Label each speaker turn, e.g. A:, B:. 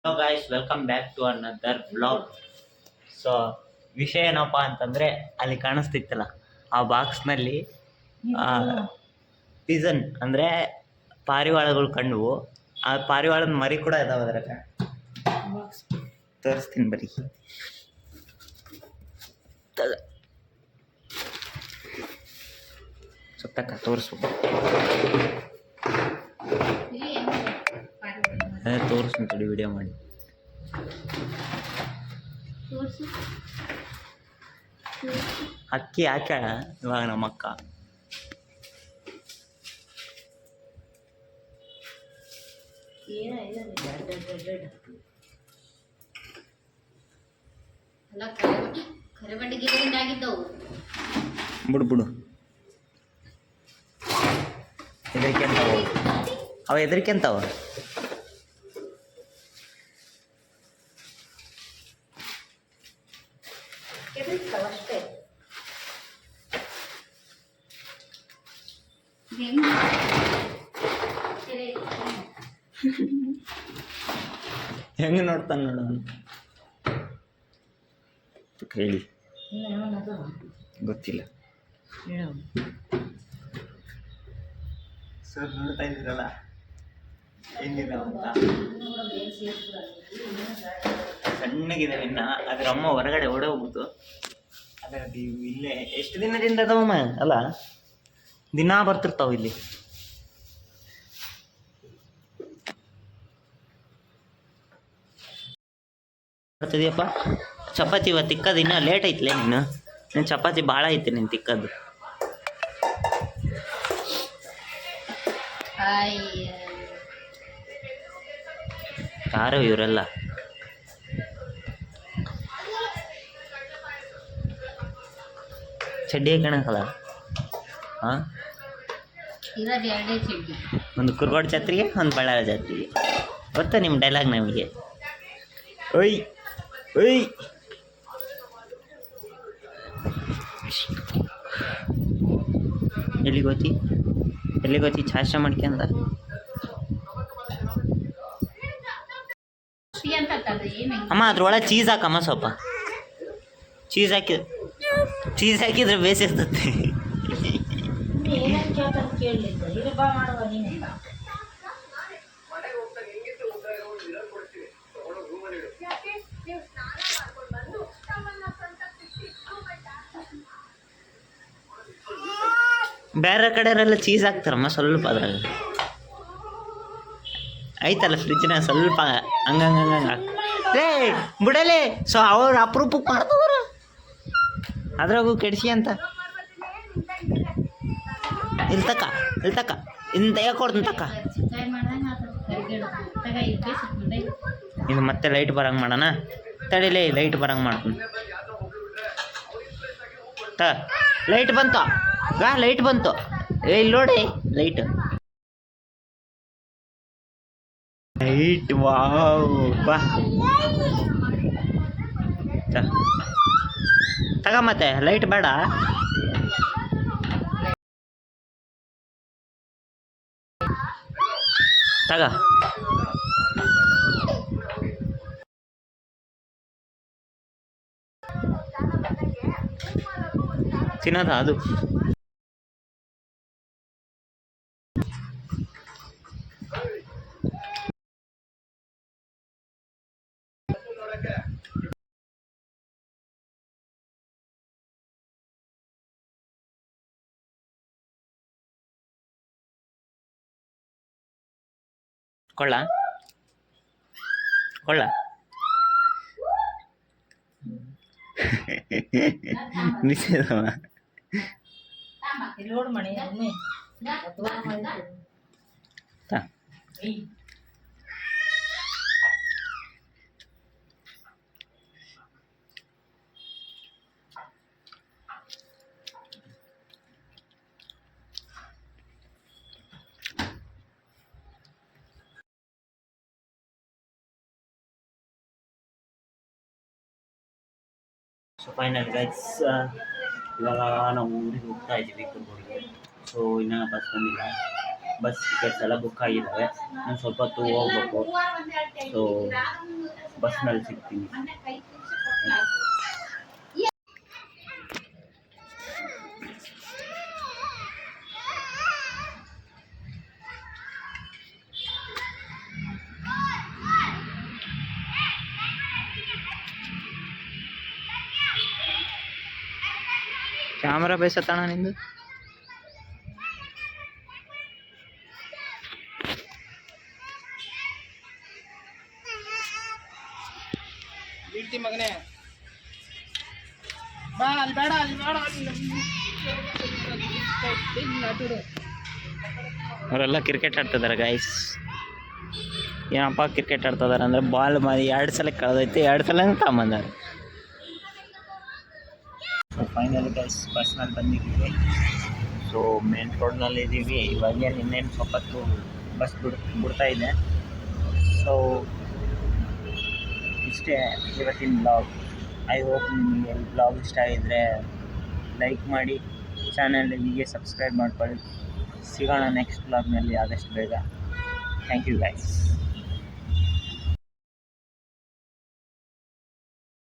A: Hello guys, welcome back to another blog. So ವಿಷಯ ಏನಪ್ಪ ಅಂತಂದರೆ, ಅಲ್ಲಿ ಕಾಣಿಸ್ತಿತ್ತಲ್ಲ ಆ ಬಾಕ್ಸ್ನಲ್ಲಿ ಪಿಜನ್ ಅಂದರೆ ಪಾರಿವಾಳಗಳು ಕಂಡವು. ಆ ಪಾರಿವಾಳದ ಮರಿ ಕೂಡ ಇದಾವೆ ಅದರಾಗ. ತೋರಿಸ್ತೀನಿ ಬರೀ. ಸುತ್ತಕ್ಕ ತೋರಿಸ್ಬೇಕು, ತೋರಿಸ್ತೀನಿ ತಡಿ, ವಿಡಿಯೋ ಮಾಡಿ. ಅಕ್ಕಿ ಹಾಕ್ಯಾಳ ಇವಾಗ ನಮ್ಮಕ್ಕ. ಬಿಡು ಬಿಡು, ಹೆದರಿಕೆಂತಾವ ಅವ, ಹೆದರಿಕೆಂತಾವ. ಹೆಂಗ ನೋಡ್ತಾನ ನೋಡು, ಹೇಳಿ ಗೊತ್ತಿಲ್ಲ. ಸರ್ ನೋಡ್ತಾ ಇದ್ದೀರಲ್ಲ ಹೆಂಗಿದಾವಂತ. ಸಣ್ಣಗಿದೆ ಇನ್ನ. ಅದ್ರ ಅಮ್ಮ ಹೊರಗಡೆ ಓಡೇ ಹೋಗ್ಬಿಟ್ಟು ಅದರದ್ದು ಇಲ್ಲೇ ಎಷ್ಟು ದಿನದಿಂದ ಅದಾವಮ್ಮ ಅಲ್ಲ, ದಿನಾ ಬರ್ತಿರ್ತಾವ ಇಲ್ಲಿ. ಬರ್ತಿದ್ಯಪ್ಪ ಚಪಾತಿ ಇವತ್ತು ತಿಕ್ಕದು. ಇನ್ನೂ ಲೇಟ್ ಐತ್ಲೆ ನೀನು ಚಪಾತಿ ಭಾಳ ಐತೆ ನೀನು ತಿಕ್ಕದು. ಯಾರು ಇವರೆಲ್ಲ? ಚಡ್ಡಿ ಹಾಕಣಕ್ಕಲ್ಲ. ಹಾಂ, ಒಂದು ಕುರ್ಗೋಡ್ ಜಾತ್ರೆಗೆ, ಒಂದು ಬಳ್ಳಾರಿ ಜಾತ್ರೆಗೆ. ಗೊತ್ತಾ ನಿಮ್ಮ ಡೈಲಾಗ್ ನಮಗೆ? ಒಯ್ ಒಯ್ ಎಲ್ಲಿಗೋತಿ ಎಲ್ಲಿಗೋತಿ ಚಾಷ್ಟ ಮಾಡ್ಕೊಂಡ. ಅಮ್ಮ ಅದ್ರೊಳಗೆ ಚೀಸ್ ಹಾಕಮ್ಮ, ಸ್ವಲ್ಪ ಚೀಸ್ ಹಾಕಿದ್ರೆ ಬೇಸಿರ್ತದೆ. ಬೇರೆ ಕಡೆಯವರೆಲ್ಲ ಚೀಸ್ ಹಾಕ್ತಾರಮ್ಮ ಸ್ವಲ್ಪ ಅದ್ರಾಗ. ಐತಲ್ಲ ಫ್ರಿಜ್ನಾಗ ಸ್ವಲ್ಪ ಹಂಗಂಗಂಗ ಲೇ ಬಿಡಲೇ. ಸೊ ಅವ್ರು ಅಪರೂಪಕ್ಕೆ ಮಾಡ್ತವ್ರ ಅದ್ರಾಗೂ ಕೆಡಿಸಿ ಅಂತ. ಇಲ್ತಕ್ಕ ಇಂತ ಕೊಡ್ತೀನಿ ತಕ್ಕ. ಇದು ಮತ್ತೆ ಲೈಟ್ ಬರಂಗೆ ಮಾಡೋಣ ತಡಿಲೇ. ಲೈಟ್ ಬರಂಗೆ ಮಾಡ್ತೀನಿ. ಲೈಟ್ ಬಂತು, ಲೈಟ್ ಬಂತು. ಇಲ್ಲಿ ನೋಡಿ ಲೈಟ್. ವಾವ್ ಬಾ ತಗ. ಮತ್ತೆ ಲೈಟ್ ಬೇಡ. ತಗ ತಿನ್ನದ ಅದು. ಕೊಳ್ಳ ನಿಷೇಧವ. ಸೊ ಫೈನಲ್ ಗೈಸ್, ಇವಾಗ ನಾವು ಊರಿಗೆ ಹೋಗ್ತಾ ಇದ್ದೀವಿ ಕುರ್ಗೋಡಿಗೆ. ಸೊ ಇನ್ನೂ ಬಸ್ ಬಂದಿಲ್ಲ. ಬಸ್ ಟಿಕೆಟ್ಸ್ ಎಲ್ಲ ಬುಕ್ ಆಗಿದ್ದಾವೆ. ನಾನು ಸ್ವಲ್ಪ ಹೊತ್ತು ಹೋಗ್ಬೇಕು. ಸೊ ಬಸ್ನಲ್ಲಿ ಸಿಗ್ತೀನಿ. ಕ್ಯಾಮ್ರಾ ಬೇಸತ್ತಣ ನಿಂದು.
B: ಬೀಳ್ತಿ ಮಗನೇ, ಬಾ ಅಲ್ಲಿ ಬೇಡ, ಅಲ್ಲಿ ಬೇಡ,
A: ಅವರೆಲ್ಲ ಕ್ರಿಕೆಟ್ ಆಡ್ತಿದ್ದಾರೆ ಗೈಸ್. ಏನಪ್ಪ ಕ್ರಿಕೆಟ್ ಆಡ್ತಿದ್ದಾರೆ ಅಂದರೆ ಬಾಲ್ 2 ಸಲ ಕಳೆದೈತೆ, 2 ಸಲ ತಗೊಂಬಂದಾರೆ. ಸೊ ಫೈನಲಿ ಗೈಸ್ ಬಸ್ನಲ್ಲಿ ಬಂದಿದ್ದೀವಿ. ಸೊ ಮೇನ್ ರೋಡ್ನಲ್ಲಿ ಇದ್ದೀವಿ. ಇವಾಗ ಇನ್ನೇನು ಸ್ವಲ್ಪತ್ತು ಬಸ್ ಬಿಡ್ತಾ ಇದೆ. ಸೊ ಇಷ್ಟೇ ಇವತ್ತಿನ ಬ್ಲಾಗ್. ಐ ಹೋಪ್ ನಿಮಗೆ ಈ ಬ್ಲಾಗ್ ಇಷ್ಟ ಆಗಿದ್ದರೆ ಲೈಕ್ ಮಾಡಿ, ಚಾನಲ್ಗೆ ಸಬ್ಸ್ಕ್ರೈಬ್ ಮಾಡ್ಕೊಳ್ಳಿ. ಸಿಗೋಣ ನೆಕ್ಸ್ಟ್ ಬ್ಲಾಗ್ನಲ್ಲಿ ಆದಷ್ಟು ಬೇಗ. Thank you guys.